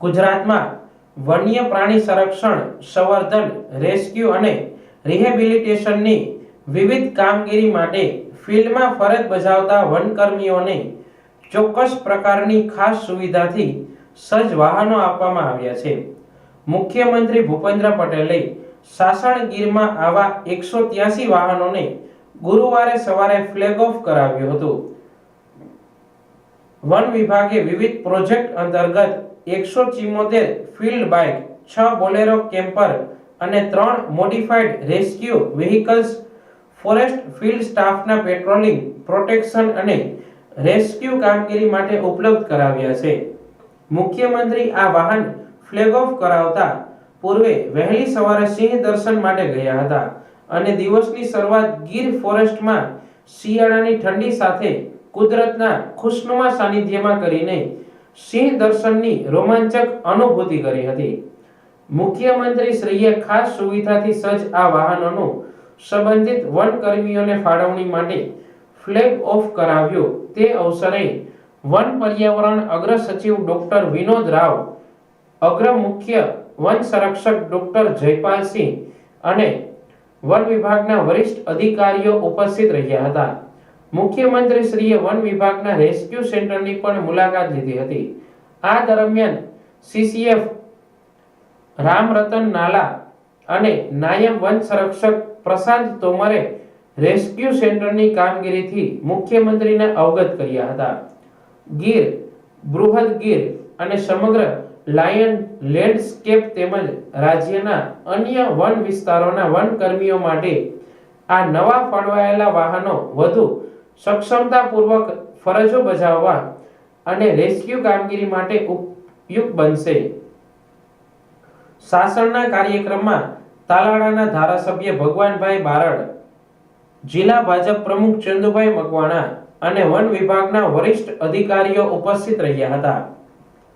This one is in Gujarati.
ગુજરાતમાં વન્ય પ્રાણી સંરક્ષણ, સંવર્ધન, રેસ્ક્યુ અને રિહેબિલિટેશનની વિવિધ કામગીરી માટે ફિલ્ડમાં ફરજ બજાવતા વનકર્મીઓને ચોક્કસ પ્રકારની ખાસ સુવિધાથી સજ્જ વાહનો આપવામાં આવ્યા છે. મુખ્યમંત્રી ભૂપેન્દ્ર પટેલે સાસણ ગીરમાં આવા 183 વાહનોને ગુરુવારે સવારે ફ્લેગ ઓફ કરાવ્યું હતું. વન વિભાગે વિવિધ પ્રોજેક્ટ અંતર્ગત 174 ફિલ્ડ બાઇક, 6 બોલેરો કેમ્પર અને 3 modified rescue vehicles forest field સ્ટાફના પેટ્રોલિંગ, પ્રોટેક્શન અને રેસ્ક્યુ કામગીરી માટે ઉપલબ્ધ કરાવ્યા છે. મુખ્યમંત્રી આ વાહન ફ્લેગ ઓફ કરાવતા પૂર્વે વહેલી સવારે સિંહ દર્શન માટે ગયા હતા અને દિવસની શરૂઆત ગીર ફોરેસ્ટમાં શિયાળાની ઠંડી સાથે કુદરતના ખુશનુમા સાનિધ્યમાં કરીને સિંહ દર્શનની રોમાંચક અનુભૂતિ કરી હતી. મુખ્યમંત્રી શ્રીએ ખાસ સુવિધાથી સજ્જ આ વાહનોનું સંબંધિત વનકર્મીઓને ફાળવણી માટે ફ્લેગ ઓફ કરાવ્યું. તે અવસરે વન પર્યાવરણ અગ્ર સચિવ ડોક્ટર વિનોદ રાવ, અગ્ર મુખ્ય વન સંરક્ષક ડોક્ટર જયપાલસિંહ અને વન વિભાગના વરિષ્ઠ અધિકારીઓ ઉપસ્થિત રહ્યા હતા. મુખ્યમંત્રી શ્રીએ વન વિભાગના રેસ્ક્યુ સેન્ટરની પણ મુલાકાત લીધી હતી. આ દરમિયાન સીસીએફ રામરતન નાલા અને નાયબ વન સંરક્ષક પ્રશાંત તોમરે રેસ્ક્યુ સેન્ટરની કામગીરીથી મુખ્યમંત્રીને અવગત કર્યા હતા. ગીર, બૃહદ ગીર અને સમગ્ર લાયન લેન્ડસ્કેપ તેમજ રાજ્યના અન્ય વન વિસ્તારોના વનકર્મીઓ માટે આ નવા ફાળવાયેલા વાહનો વધુ સક્ષમતાપૂર્વક ફરજો બજાવવા અને રેસ્ક્યુ કામગીરી માટે ઉપયુક્ત બનશે. સાસણના કાર્યક્રમમાં તાલાળાના ધારાસભ્ય ભગવાનભાઈ બારડ, જિલ્લા ભાજપ પ્રમુખ ચંદુભાઈ મકવાણા અને વન વિભાગના વરિષ્ઠ અધિકારીઓ ઉપસ્થિત રહ્યા હતા.